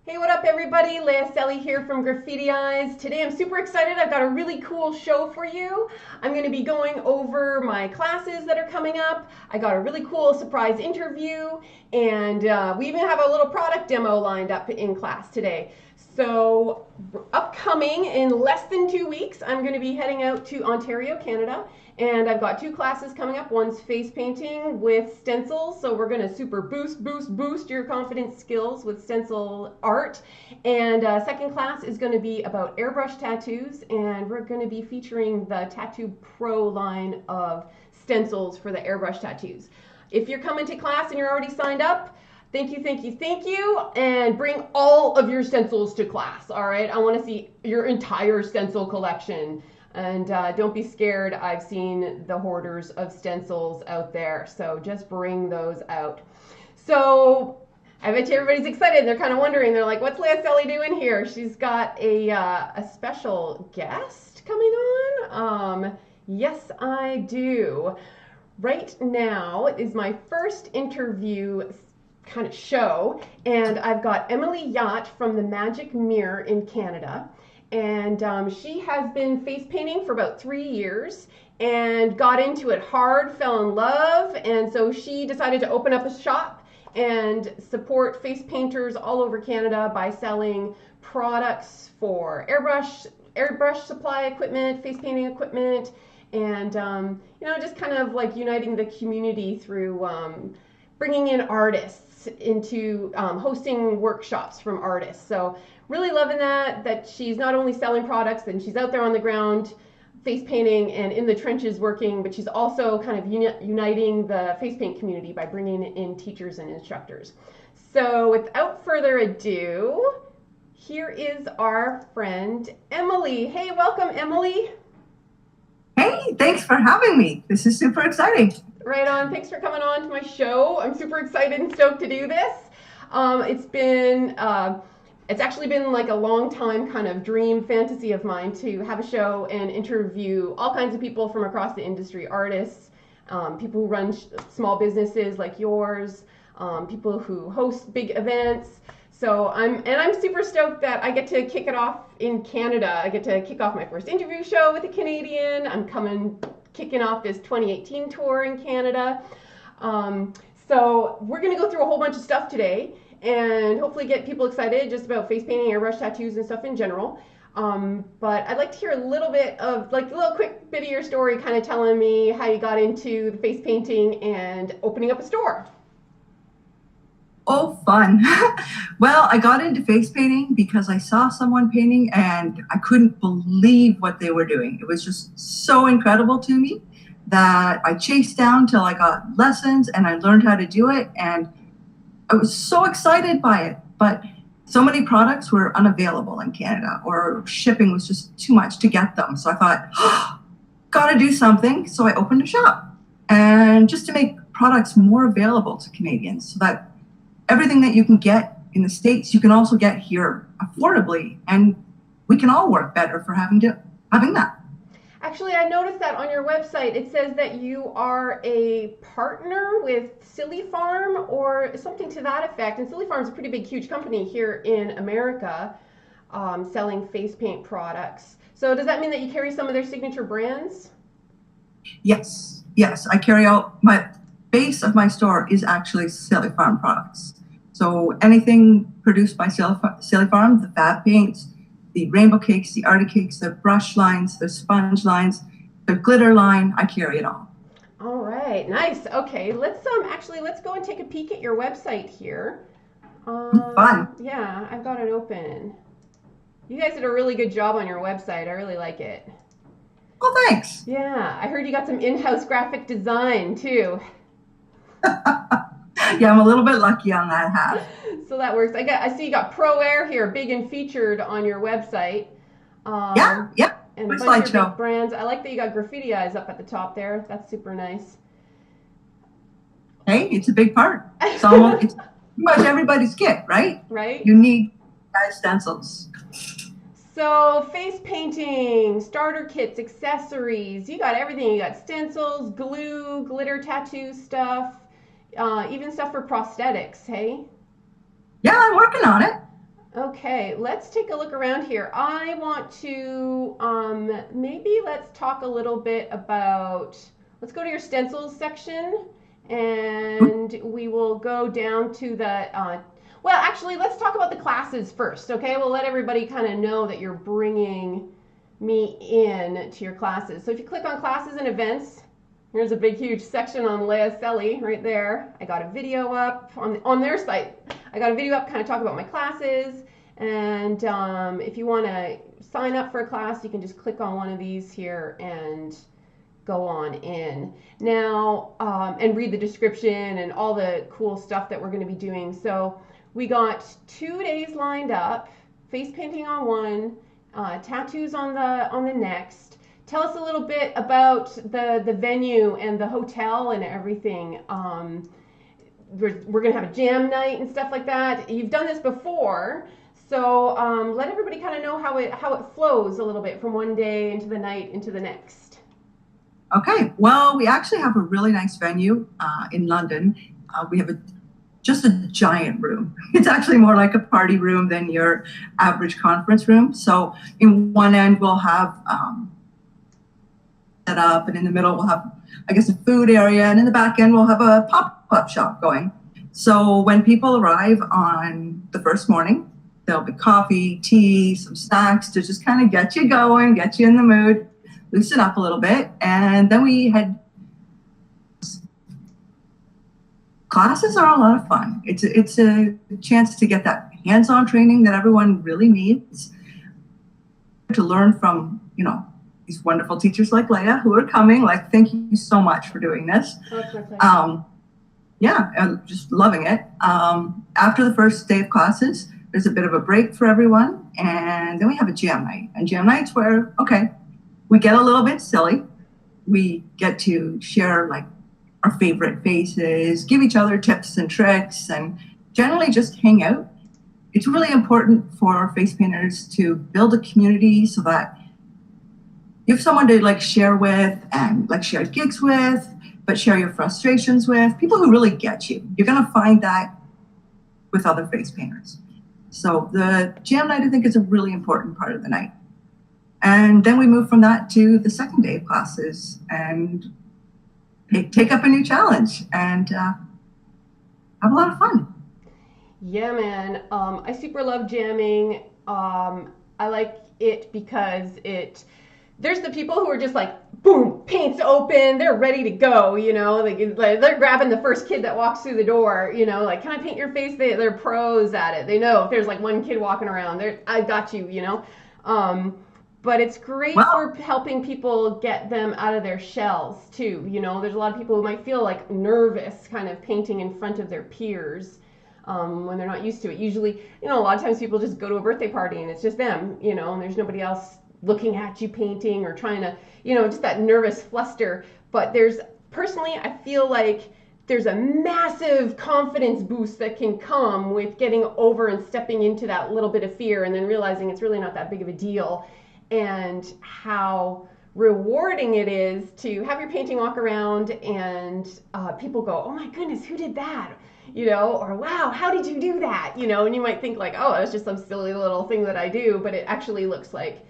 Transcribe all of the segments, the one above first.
Hey, what up everybody? Lea Selley here from GraffitiEyes. Today I'm super excited. I've got a really cool show for you. I'm going to be going over my classes that are coming up. I got a really cool surprise interview, and we even have a little product demo lined up in class today. So upcoming in less than 2 weeks, I'm going to be heading out to Ontario, Canada, and I've got two classes coming up. One's face painting with stencils, so we're going to super boost your confidence skills with stencil art. And second class is going to be about airbrush tattoos, and we're going to be featuring the Tattoo Pro line of stencils for the airbrush tattoos. If you're coming to class and you're already signed up, thank you, and bring all of your stencils to class, all right? I want to see your entire stencil collection. And don't be scared. I've seen the hoarders of stencils out there, so just bring those out. So I bet you everybody's excited. They're kind of wondering. They're like, what's Lea Selley doing here? She's got a special guest coming on. Yes, I do. Right now is my first interview kind of show, and I've got Emilie Jagt from the Magic Mirror in Canada. And she has been face painting for about 3 years and got into it hard, fell in love, and so she decided to open up a shop and support face painters all over Canada by selling products for airbrush supply equipment, face painting equipment, and just kind of like uniting the community through bringing in artists into hosting workshops from artists. So really loving that she's not only selling products and she's out there on the ground face painting and in the trenches working, but she's also kind of uniting the face paint community by bringing in teachers and instructors. So without further ado, here is our friend Emilie. Hey, welcome, Emilie. Hey, thanks for having me. This is super exciting. Right on. Thanks for coming on to my show. I'm super excited and stoked to do this. It's actually been like a long time kind of dream fantasy of mine to have a show and interview all kinds of people from across the industry, artists, people who run small businesses like yours, people who host big events. So I'm super stoked that I get to kick it off in Canada. I get to kick off my first interview show with a Canadian. I'm kicking off this 2018 tour in Canada. So we're going to go through a whole bunch of stuff today and hopefully get people excited just about face painting, airbrush tattoos, and stuff in general. But I'd like to hear a little bit of, like, a little quick bit of your story, kind of telling me how you got into the face painting and opening up a store. Oh, fun. Well, I got into face painting because I saw someone painting and I couldn't believe what they were doing. It was just so incredible to me that I chased down till I got lessons and I learned how to do it. And I was so excited by it. But so many products were unavailable in Canada, or shipping was just too much to get them. So I thought, oh, gotta do something. So I opened a shop, and just to make products more available to Canadians so that everything that you can get in the States, you can also get here affordably, and we can all work better for having that. Actually, I noticed that on your website. It says that you are a partner with Silly Farm or something to that effect. And Silly Farm is a pretty big, huge company here in America, selling face paint products. So does that mean that you carry some of their signature brands? Yes. I carry out my base of my store is actually Silly Farm products. So anything produced by Silly Farm, the fab paints, the rainbow cakes, the arty cakes, the brush lines, the sponge lines, the glitter line, I carry it all. All right, nice. Okay, let's go and take a peek at your website here. Fun. Yeah, I've got it open. You guys did a really good job on your website. I really like it. Oh, thanks. Yeah, I heard you got some in-house graphic design too. Yeah, I'm a little bit lucky on that half. So that works. I see you got Pro Air here, big and featured on your website. Yeah. And a Quick bunch of slideshow. big brands. I like that you got GraffitiEyes up at the top there. That's super nice. Hey, it's a big part. It's pretty much everybody's kit, right? Right? You need guys stencils. So face painting, starter kits, accessories. You got everything. You got stencils, glue, glitter tattoo stuff, even stuff for prosthetics, hey? Yeah, I'm working on it. Okay, let's take a look around here. I want to maybe let's talk a little bit about, let's go to your stencils section and we will go down to the, well, actually, let's talk about the classes first, okay? We'll let everybody kind of know that you're bringing me in to your classes. So if you click on classes and events, here's a big, huge section on Lea Selley right there. I got a video up on their site. I got a video up kind of talk about my classes. And if you want to sign up for a class, you can just click on one of these here and go on in. Now, and read the description and all the cool stuff that we're going to be doing. So we got 2 days lined up, face painting on one, tattoos on the next. Tell us a little bit about the venue and the hotel and everything. We're going to have a jam night and stuff like that. You've done this before, so let everybody kind of know how it flows a little bit from one day into the night into the next. Okay, well, we actually have a really nice venue in London. We have just a giant room. It's actually more like a party room than your average conference room. So in one end, we'll have set up, and in the middle, we'll have, I guess, a food area, and in the back end, we'll have a pop-up shop going. So when people arrive on the first morning, there'll be coffee, tea, some snacks to just kind of get you going, get you in the mood, loosen up a little bit, and then we had classes are a lot of fun. It's a chance to get that hands-on training that everyone really needs, to learn from, these wonderful teachers like Lea who are coming. Like, thank you so much for doing this. Yeah, I'm just loving it. After the first day of classes, there's a bit of a break for everyone, and then we have a jam night. And jam night's where, we get a little bit silly. We get to share like our favorite faces, give each other tips and tricks, and generally just hang out. It's really important for face painters to build a community so that you have someone to like share with and like share gigs with, but share your frustrations with, people who really get you. You're gonna find that with other face painters. So the jam night, I think, is a really important part of the night. And then we move from that to the second day of classes and take up a new challenge and have a lot of fun. Yeah, man. I super love jamming. I like it because there's the people who are just like, boom, paint's open, they're ready to go, they're grabbing the first kid that walks through the door, like, can I paint your face? They're pros at it. They know if there's like one kid walking around, I got you, But it's great for helping people get them out of their shells too. There's a lot of people who might feel like nervous kind of painting in front of their peers when they're not used to it. Usually, a lot of times people just go to a birthday party and it's just them, and there's nobody else looking at you painting or trying to, just that nervous fluster. But personally, I feel like there's a massive confidence boost that can come with getting over and stepping into that little bit of fear and then realizing it's really not that big of a deal. And how rewarding it is to have your painting walk around and people go, oh my goodness, who did that? Or wow, how did you do that? And you might think like, oh, it's just some silly little thing that I do, but it actually looks like.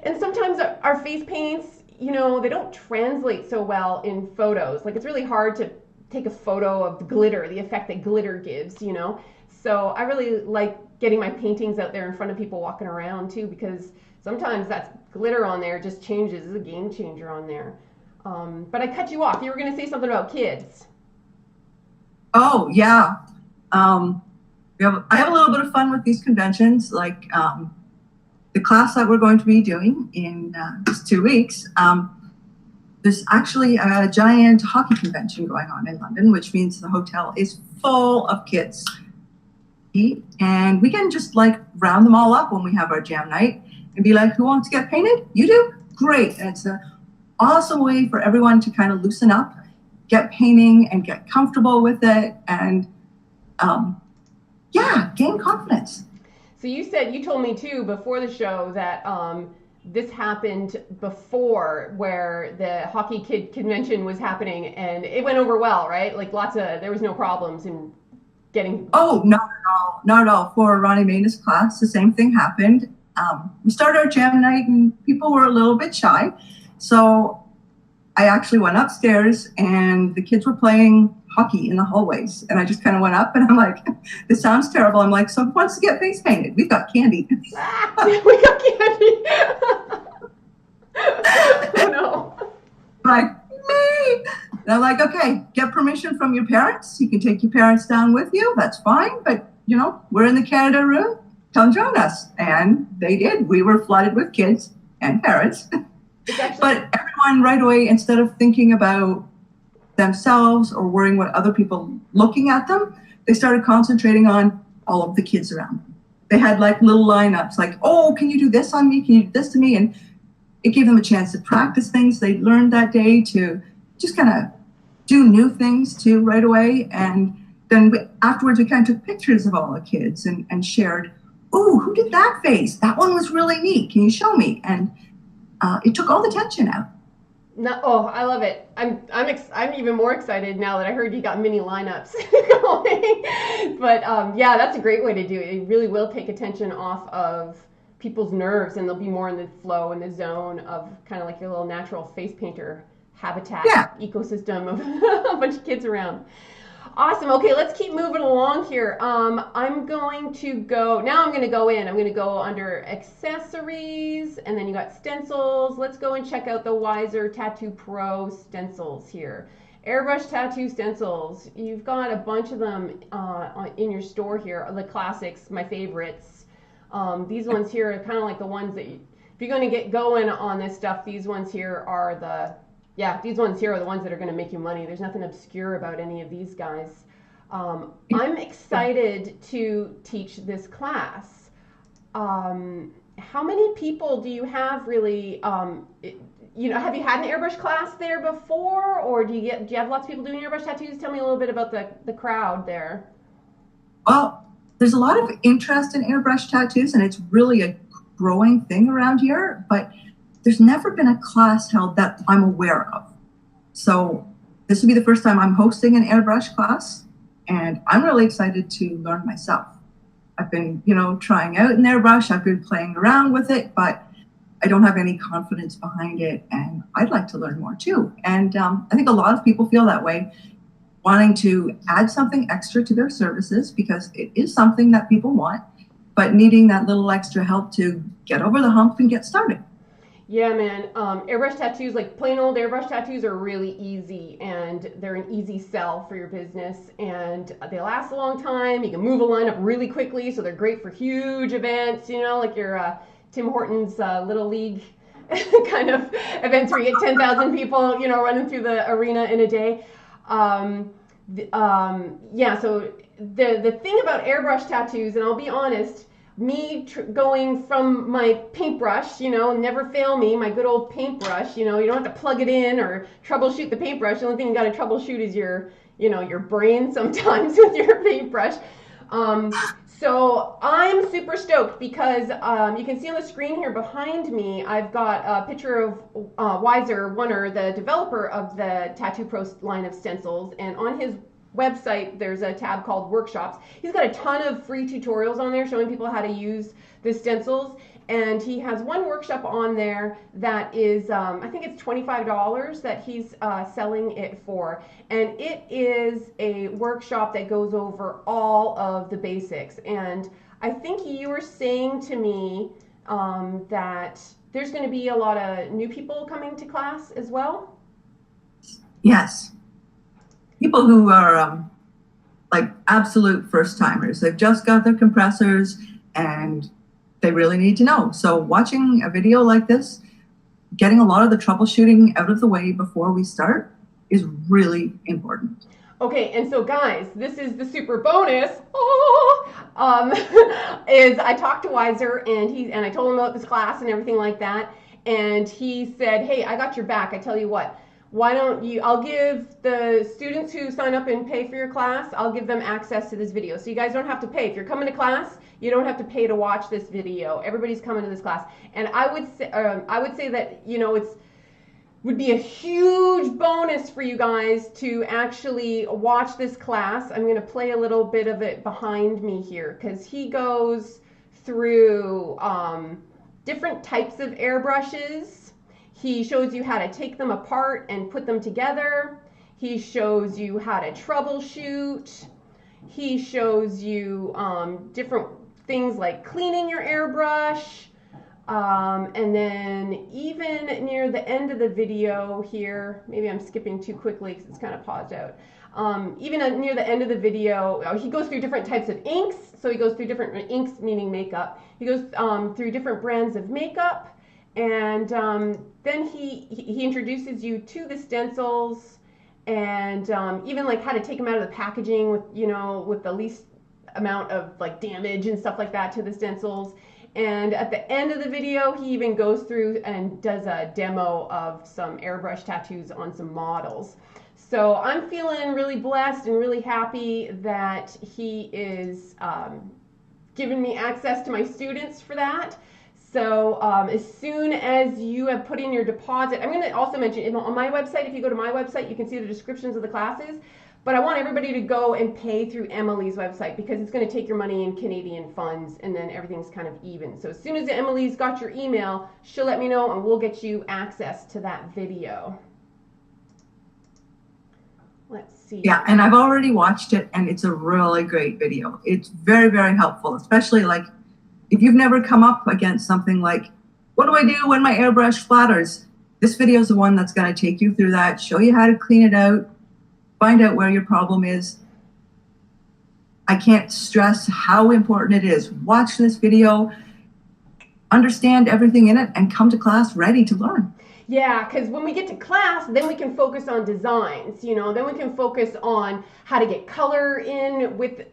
And sometimes our face paints, they don't translate so well in photos. Like, it's really hard to take a photo of the glitter, the effect that glitter gives, So I really like getting my paintings out there in front of people walking around too, because sometimes that glitter on there just changes. It's a game changer on there. But I cut you off. You were going to say something about kids. Oh, yeah. I have a little bit of fun with these conventions. Like the class that we're going to be doing in just 2 weeks, there's actually a giant hockey convention going on in London, which means the hotel is full of kids. And we can just like round them all up when we have our jam night and be like, who wants to get painted? You do? Great. And it's an awesome way for everyone to kind of loosen up, get painting and get comfortable with it, and gain confidence. So you told me too before the show that this happened before, where the hockey kid convention was happening and it went over well, right? Like there was no problems in getting? Oh, not at all. Not at all. For Ronnie Mayna's class, the same thing happened. We started our jam night and people were a little bit shy. So I actually went upstairs and the kids were playing hockey in the hallways. And I just kind of went up and I'm like, this sounds terrible. I'm like, so who wants to get face painted? We've got candy. We got candy. Oh no. Like, me. And I'm like, okay, get permission from your parents. You can take your parents down with you. That's fine. But, you know, we're in the Canada room. Come join us. And they did. We were flooded with kids and parents. But everyone right away, instead of thinking about themselves or worrying what other people looking at them, they started concentrating on all of the kids around them. They had like little lineups like, oh, can you do this on me? Can you do this to me? And it gave them a chance to practice things they learned that day, to just kind of do new things too right away. And then afterwards, we kind of took pictures of all the kids and shared, oh, who did that face? That one was really neat. Can you show me? And it took all the tension out. No, oh, I love it. I'm even more excited now that I heard you got mini lineups going. But yeah, that's a great way to do it. It really will take attention off of people's nerves, and they'll be more in the flow, in the zone of kind of like your little natural face painter habitat ecosystem of a bunch of kids around. Awesome. Okay, let's keep moving along here. I'm going to go under accessories, and then you got stencils. Let's go and check out the Wiser Tattoo Pro stencils here. Airbrush tattoo stencils. You've got a bunch of them in your store here. The classics, my favorites. These ones here are kind of like the ones that if you're going to get going on this stuff, these ones here are the ones that are going to make you money. There's nothing obscure about any of these guys. I'm excited to teach this class. How many people do you have really? Have you had an airbrush class there before, or do you have lots of people doing airbrush tattoos? Tell me a little bit about the crowd there. Well, there's a lot of interest in airbrush tattoos, and it's really a growing thing around here, but there's never been a class held that I'm aware of. So this will be the first time I'm hosting an airbrush class, and I'm really excited to learn myself. I've been, trying out an airbrush. I've been playing around with it, but I don't have any confidence behind it, and I'd like to learn more too. And I think a lot of people feel that way, wanting to add something extra to their services because it is something that people want, but needing that little extra help to get over the hump and get started. Yeah, man. Airbrush tattoos, like plain old airbrush tattoos, are really easy, and they're an easy sell for your business, and they last a long time. You can move a lineup really quickly, so they're great for huge events, like your Tim Hortons Little League kind of events where you get 10,000 people, running through the arena in a day. So the thing about airbrush tattoos, and I'll be honest, me going from my paintbrush, never fail me, my good old paintbrush, you don't have to plug it in or troubleshoot the paintbrush. The only thing you got to troubleshoot is your brain sometimes with your paintbrush. So I'm super stoked because you can see on the screen here behind me, I've got a picture of Wiser Wunner, the developer of the Tattoo Pro line of stencils, and on his website there's a tab called Workshops. He's got a ton of free tutorials on there showing people how to use the stencils, and he has one workshop on there that is I think it's $25 that he's selling it for, and it is a workshop that goes over all of the basics. And I think you were saying to me that there's going to be a lot of new people coming to class as well. Yes. People who are like absolute first timers. They've just got their compressors and they really need to know. So watching a video like this, getting a lot of the troubleshooting out of the way before we start is really important. Okay, and so guys, this is the super bonus. Is I talked to Wiser and I told him about this class and everything like that, and he said, "Hey, I got your back. I tell you what. Why don't you, I'll give the students who sign up and pay for your class, I'll give them access to this video. So you guys don't have to pay. If you're coming to class, you don't have to pay to watch this video. Everybody's coming to this class." And I would say that, would be a huge bonus for you guys to actually watch this class. I'm going to play a little bit of it behind me here because he goes through different types of airbrushes. He shows you how to take them apart and put them together. He shows you how to troubleshoot. He shows you different things like cleaning your airbrush. And then even near the end of the video here, maybe I'm skipping too quickly because it's kind of paused out. Even near the end of the video, he goes through different types of inks. So he goes through different inks, meaning makeup. He goes through different brands of makeup. And then he introduces you to the stencils and even like how to take them out of the packaging with, you know, with the least amount of like damage and stuff like that to the stencils. And at the end of the video, he even goes through and does a demo of some airbrush tattoos on some models. So I'm feeling really blessed and really happy that he is giving me access to my students for that. So as soon as you have put in your deposit, I'm going to also mention on my website, if you go to my website, you can see the descriptions of the classes. But I want everybody to go and pay through Emilie's website because it's going to take your money in Canadian funds and then everything's kind of even. So as soon as Emilie's got your email, she'll let me know and we'll get you access to that video. Let's see. Yeah, and I've already watched it and it's a really great video. It's very, very helpful, especially like if you've never come up against something like, what do I do when my airbrush flatters? This video is the one that's going to take you through that, show you how to clean it out, find out where your problem is. I can't stress how important it is. Watch this video, understand everything in it, and come to class ready to learn. Yeah, because when we get to class, then we can focus on designs, you know, then we can focus on how to get color in with,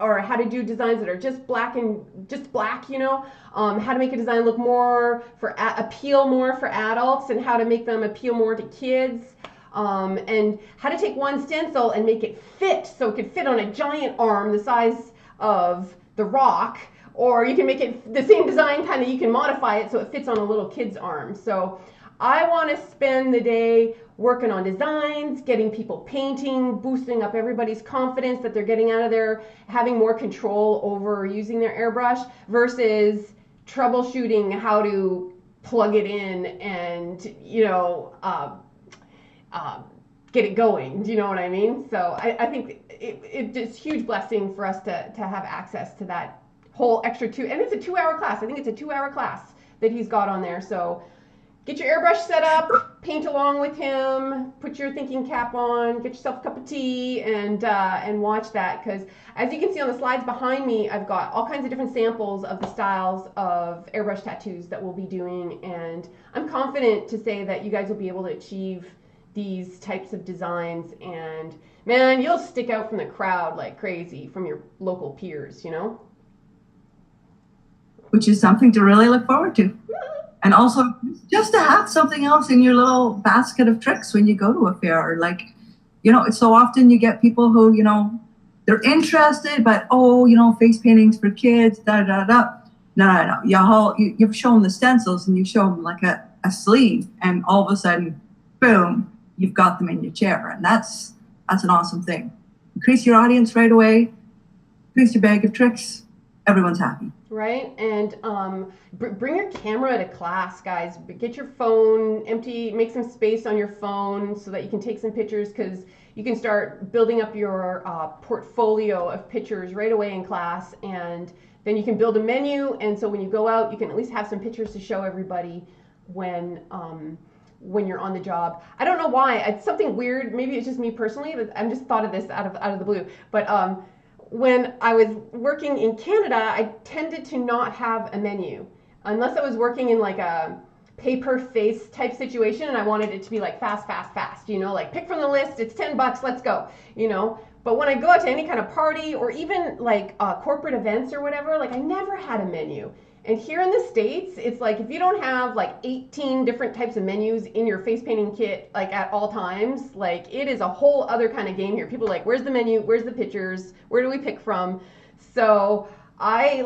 or how to do designs that are just black, you know, how to make a design look more appeal more for adults and how to make them appeal more to kids. And how to take one stencil and make it fit so it could fit on a giant arm the size of the Rock, or you can make it the same design, kind of, you can modify it so it fits on a little kid's arm. So I want to spend the day working on designs, getting people painting, boosting up everybody's confidence that they're getting out of there, having more control over using their airbrush versus troubleshooting how to plug it in and, you know, get it going. Do you know what I mean? So I think it's a huge blessing for us to have access to that whole extra and it's a 2-hour class. I think it's a 2-hour class that he's got on there. So get your airbrush set up, paint along with him, put your thinking cap on, get yourself a cup of tea, and watch that. Because as you can see on the slides behind me, I've got all kinds of different samples of the styles of airbrush tattoos that we'll be doing, and I'm confident to say that you guys will be able to achieve these types of designs, and man, you'll stick out from the crowd like crazy from your local peers, you know? Which is something to really look forward to. And also just to have something else in your little basket of tricks when you go to a fair. Like, you know, it's so often you get people who, you know, they're interested, but, oh, you know, face paintings for kids, da-da-da. No. You've shown the stencils and you show them like a sleeve, and all of a sudden, boom, you've got them in your chair. And that's an awesome thing. Increase your audience right away, increase your bag of tricks, everyone's happy. Right? And bring your camera to class, guys. Get your phone empty, make some space on your phone so that you can take some pictures, because you can start building up your portfolio of pictures right away in class, and then you can build a menu, and so when you go out, you can at least have some pictures to show everybody when you're on the job. I don't know why. It's something weird. Maybe it's just me personally, but I just thought of this out of the blue. But when I was working in Canada, I tended to not have a menu unless I was working in like a paper face type situation and I wanted it to be like fast, you know, like pick from the list, it's $10, let's go, you know. But when I go out to any kind of party or even like corporate events or whatever, like I never had a menu. And here in the States, it's like if you don't have like 18 different types of menus in your face painting kit, like at all times, like it is a whole other kind of game here. People are like, where's the menu? Where's the pictures? Where do we pick from? So I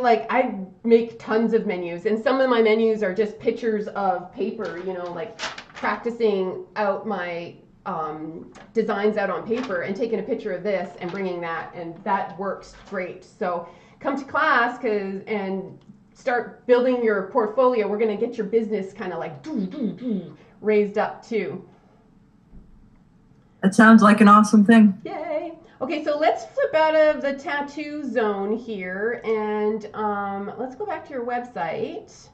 make tons of menus, and some of my menus are just pictures of paper, you know, like practicing out my designs out on paper and taking a picture of this and bringing that, and that works great. So come to class and start building your portfolio. We're going to get your business kind of like raised up too. That sounds like an awesome thing. Yay. Okay, so let's flip out of the tattoo zone here, and let's go back to your website.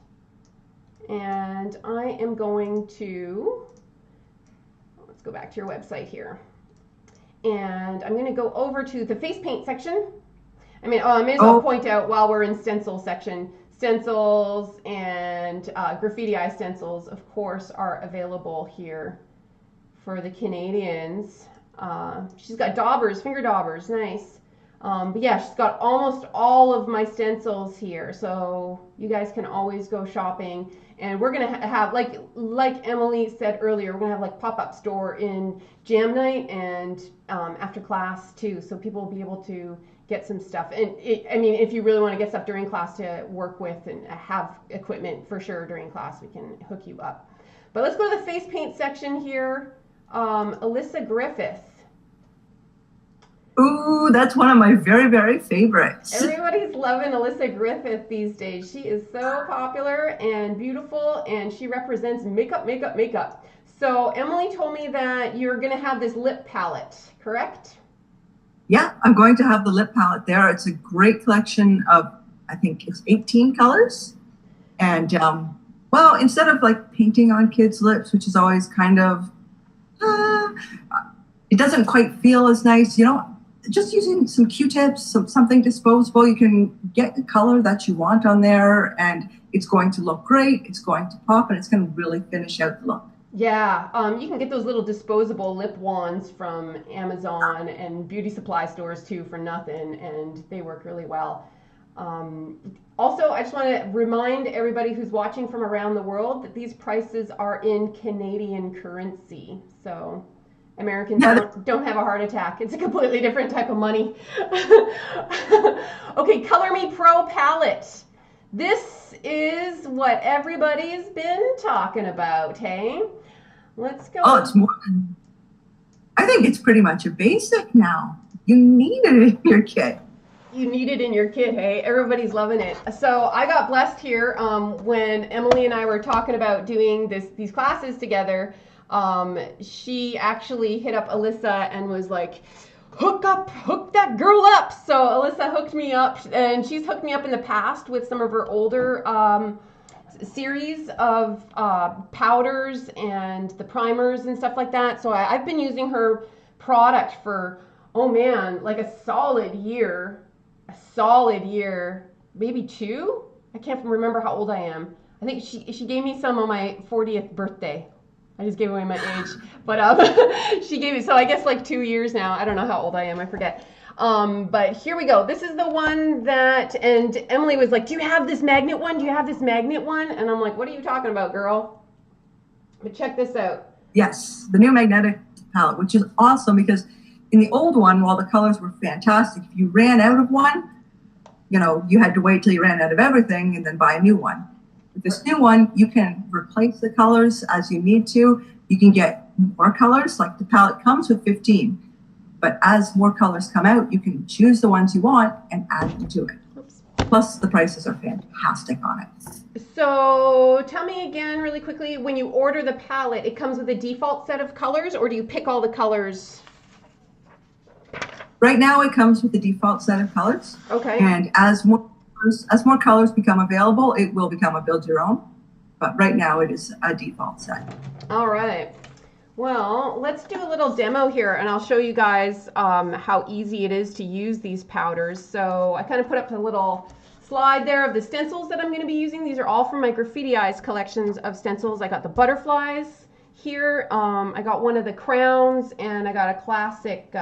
And I am going to, let's go back to your website here. And I'm going to go over to the face paint section. I may as well point out while we're in stencil section, stencils and GraffitiEyes stencils, of course, are available here for the Canadians. She's got daubers, finger daubers, nice. But yeah, she's got almost all of my stencils here, so you guys can always go shopping. And we're gonna have, like Emily said earlier, we're gonna have like pop-up store in jam night and after class too, so people will be able to get some stuff. And I mean, if you really want to get stuff during class to work with and have equipment for sure during class, we can hook you up. But let's go to the face paint section here. Alyssa Griffith. Ooh, that's one of my very, very favorites. Everybody's loving Alyssa Griffith these days. She is so popular and beautiful, and she represents makeup, makeup, makeup. So Emily told me that you're going to have this lip palette, correct? Yeah, I'm going to have the lip palette there. It's a great collection of, I think it's 18 colors. And, well, instead of like painting on kids' lips, which is always kind of, it doesn't quite feel as nice, you know, just using some Q-tips, something disposable, you can get the color that you want on there, and it's going to look great, it's going to pop, and it's going to really finish out the look. Yeah, you can get those little disposable lip wands from Amazon and beauty supply stores too for nothing, and they work really well. Also, I just want to remind everybody who's watching from around the world that these prices are in Canadian currency, so Americans don't have a heart attack. It's a completely different type of money. Okay, Color Me Pro palette. This is what everybody's been talking about, hey? Let's go. Oh, it's more. I think it's pretty much a basic now. You need it in your kit. You need it in your kit, hey? Everybody's loving it. So I got blessed here when Emily and I were talking about doing these classes together. She actually hit up Alyssa and was like, hook that girl up. So Alyssa hooked me up, and she's hooked me up in the past with some of her older series of powders and the primers and stuff like that. So I've been using her product for, oh man, like a solid year, maybe two. I can't remember how old I am. I think she gave me some on my 40th birthday. I just gave away my age, but she gave me, so I guess like 2 years now. I don't know how old I am, I forget. But here we go. This is the one that, and Emily was like, do you have this magnet one? Do you have this magnet one? And I'm like, what are you talking about, girl? But check this out. Yes, the new magnetic palette, which is awesome because in the old one, while the colors were fantastic, if you ran out of one, you know, you had to wait till you ran out of everything and then buy a new one. With this new one, you can replace the colors as you need to. You can get more colors, like the palette comes with 15. But as more colors come out, you can choose the ones you want and add them to it. Oops. Plus, the prices are fantastic on it. So tell me again really quickly, when you order the palette, it comes with a default set of colors, or do you pick all the colors? Right now, it comes with the default set of colors. Okay. And as more colors become available, it will become a build your own. But right now, it is a default set. All right. Well, let's do a little demo here, and I'll show you guys how easy it is to use these powders. So I kind of put up a little slide there of the stencils that I'm going to be using. These are all from my GraffitiEyes collections of stencils. I got the butterflies here. I got one of the crowns, and I got a classic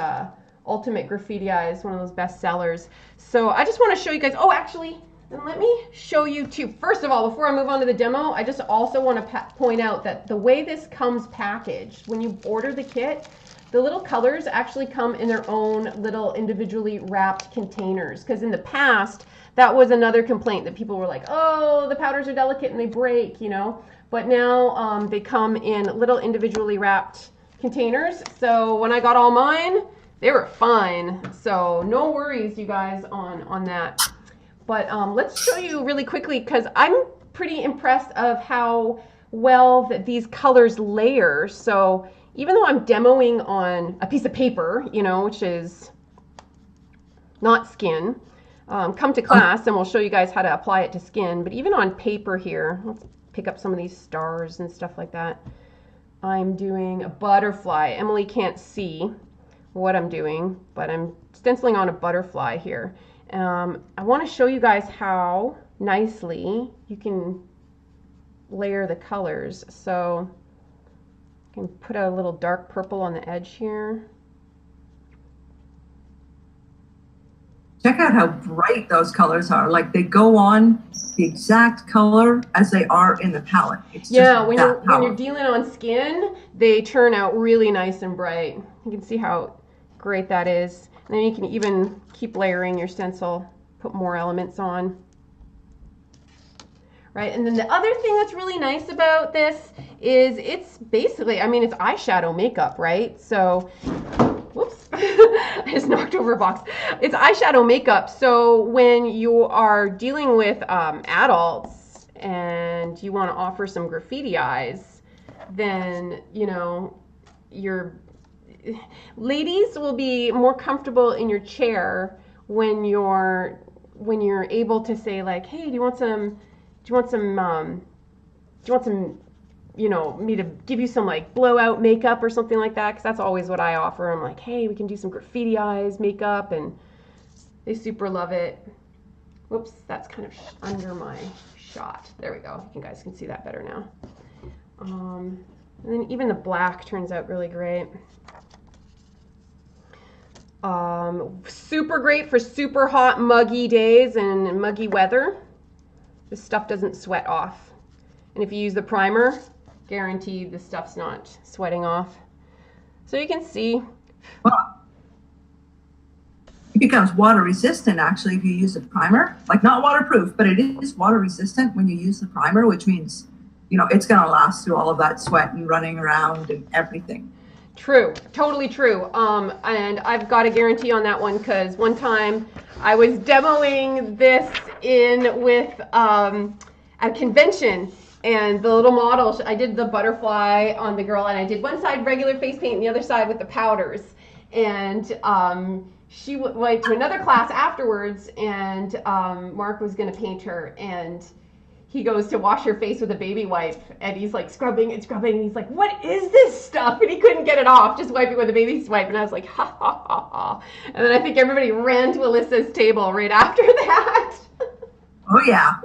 Ultimate GraffitiEyes, one of those best sellers. So I just want to show you guys, oh, actually, and let me show you too. First of all, before I move on to the demo, I just also want to point out that the way this comes packaged, when you order the kit, the little colors actually come in their own little individually wrapped containers. Because in the past, that was another complaint that people were like, oh, the powders are delicate and they break, you know. But now they come in little individually wrapped containers. So when I got all mine, they were fine. So no worries, you guys, on that. But let's show you really quickly, because I'm pretty impressed of how well that these colors layer. So even though I'm demoing on a piece of paper, you know, which is not skin, come to class and we'll show you guys how to apply it to skin. But even on paper here, let's pick up some of these stars and stuff like that. I'm doing a butterfly. Emily can't see what I'm doing, but I'm stenciling on a butterfly here. I want to show you guys how nicely you can layer the colors. So I can put a little dark purple on the edge here. Check out how bright those colors are. Like they go on the exact color as they are in the palette. It's yeah, when you're dealing on skin, they turn out really nice and bright. You can see how great that is. And then you can even keep layering your stencil, put more elements on. Right, and then the other thing that's really nice about this is it's basically, I mean, it's eyeshadow makeup, right? So, whoops, I just knocked over a box. It's eyeshadow makeup, so when you are dealing with adults and you want to offer some graffiti eyes, then, you know, ladies will be more comfortable in your chair when you're able to say like, hey, do you want some, you know, me to give you some like blowout makeup or something like that? Because that's always what I offer. I'm like, hey, we can do some graffiti eyes makeup, and they super love it. Whoops, that's kind of under my shot. There we go. You guys can see that better now. And then even the black turns out really great. Super great for super hot, muggy days and muggy weather. This stuff doesn't sweat off. And if you use the primer, guaranteed the stuff's not sweating off. So you can see. Well, it becomes water resistant actually if you use a primer. Like not waterproof, but it is water resistant when you use the primer, which means, you know, it's going to last through all of that sweat and running around and everything. True, totally true. And I've got a guarantee on that one, because one time I was demoing this with at a convention, and the little model, I did the butterfly on the girl, and I did one side regular face paint and the other side with the powders. And she went to another class afterwards, and Mark was going to paint her, and he goes to wash her face with a baby wipe, and he's like scrubbing and scrubbing, and he's like, what is this stuff? And he couldn't get it off, just wiping with a baby wipe. And I was like, ha ha ha ha. And then I think everybody ran to Alyssa's table right after that. Oh yeah.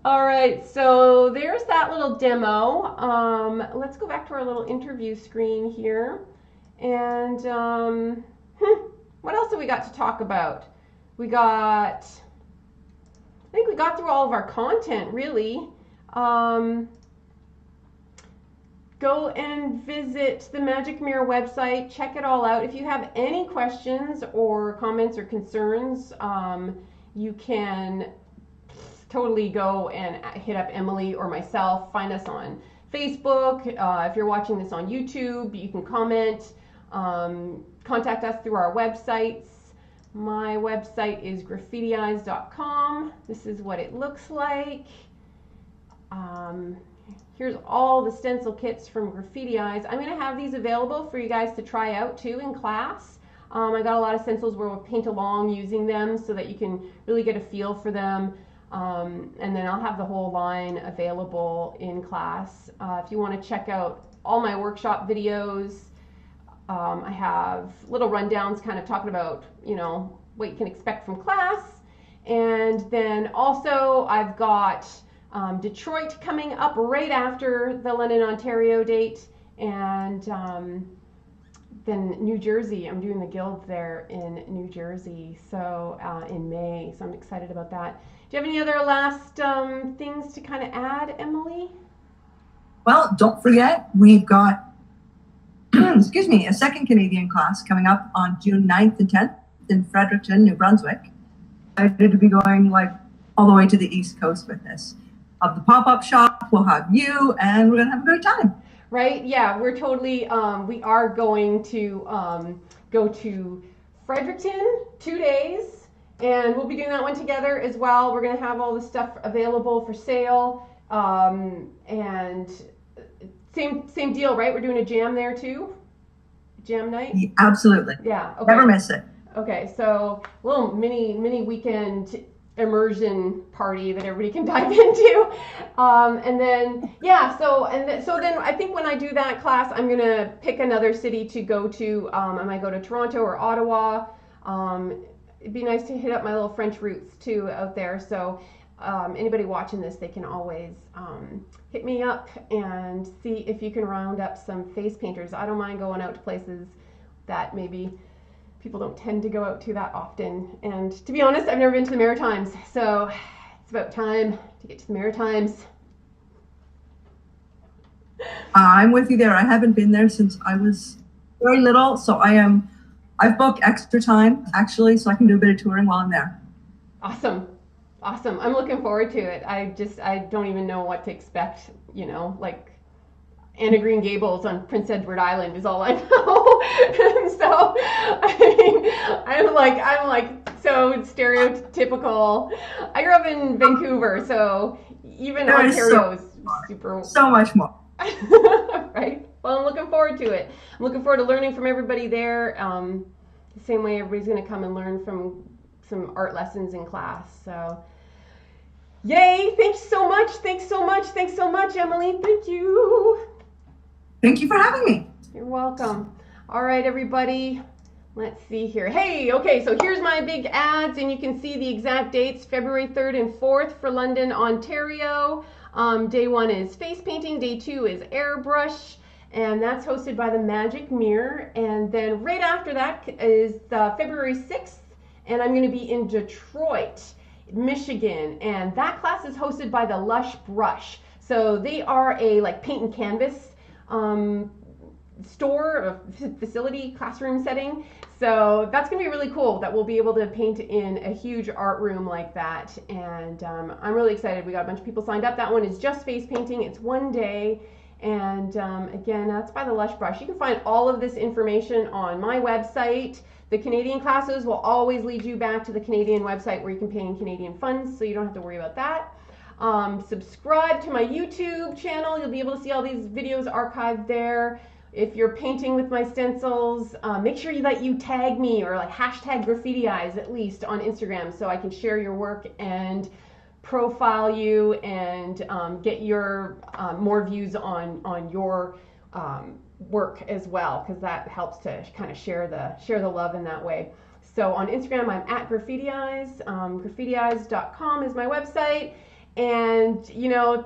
All right, so there's that little demo. Let's go back to our little interview screen here. And what else have we got to talk about? I think we got through all of our content, really. Go and visit the Magic Mirror website. Check it all out. If you have any questions or comments or concerns, you can totally go and hit up Emily or myself. Find us on Facebook. If you're watching this on YouTube, you can comment. Contact us through our websites. My website is graffitieyes.com. This is what it looks like. Here's all the stencil kits from Graffiti Eyes. I'm going to have these available for you guys to try out too in class. I got a lot of stencils where we'll paint along using them so that you can really get a feel for them. And then I'll have the whole line available in class. If you want to check out all my workshop videos, I have little rundowns kind of talking about, you know, what you can expect from class. And then also I've got Detroit coming up right after the London, Ontario date. And then New Jersey, I'm doing the guild there in New Jersey, so in May. So I'm excited about that. Do you have any other last things to kind of add, Emily? Well, don't forget, we've got excuse me, a second Canadian class coming up on June 9th and 10th in Fredericton, New Brunswick. excited to be going like all the way to the East Coast with this. Of the pop-up shop, we'll have you, and we're gonna have a great time. Right? Yeah, we're totally. We are going to go to Fredericton 2 days, and we'll be doing that one together as well. We're gonna have all the stuff available for sale, and same deal, right? We're doing a jam there too. Jam night. Yeah, absolutely. Yeah. Okay. Never miss it. Okay, so a little mini weekend immersion party that everybody can dive into, and then yeah, so then I think when I do that class, I'm gonna pick another city to go to. I might go to Toronto or Ottawa. It'd be nice to hit up my little French roots too out there. So anybody watching this, they can always hit me up and see if you can round up some face painters. I don't mind going out to places that maybe people don't tend to go out to that often. And to be honest, I've never been to the Maritimes, so it's about time to get to the Maritimes. I'm with you there. I haven't been there since I was very little, so I've booked extra time actually, so I can do a bit of touring while I'm there. Awesome. I'm looking forward to it. I don't even know what to expect, like Anne of Green Gables on Prince Edward Island is all I know. And so I'm like so stereotypical. I grew up in Vancouver, so even Ontario is super so much more. Right? Well, I'm looking forward to it. I'm looking forward to learning from everybody there. The same way everybody's going to come and learn from some art lessons in class. So yay, thanks so much, Emilie. Thank you. Thank you for having me. You're welcome. All right, everybody. Let's see here. Hey, okay, so here's my big ads, and you can see the exact dates, February 3rd and 4th for London, Ontario. Day 1 is face painting, day 2 is airbrush, and that's hosted by the Magic Mirror. And then right after that is February 6th, and I'm going to be in Detroit, Michigan, and that class is hosted by the Lush Brush. So they are a like paint and canvas store, facility, classroom setting. So that's going to be really cool that we'll be able to paint in a huge art room like that. And I'm really excited. We got a bunch of people signed up. That one is just face painting. It's 1 day. And again, that's by the Lush Brush. You can find all of this information on my website. The Canadian classes will always lead you back to the Canadian website where you can pay in Canadian funds, so you don't have to worry about that. Subscribe to my YouTube channel. You'll be able to see all these videos archived there. If you're painting with my stencils, make sure that you tag me or like hashtag GraffitiEyes at least on Instagram so I can share your work and profile you and get your more views on your work as well, because that helps to kind of share the love in that way. So on Instagram, I'm at GraffitiEyes. GraffitiEyes.com is my website. And,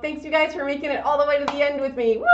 thanks you guys for making it all the way to the end with me. Woo!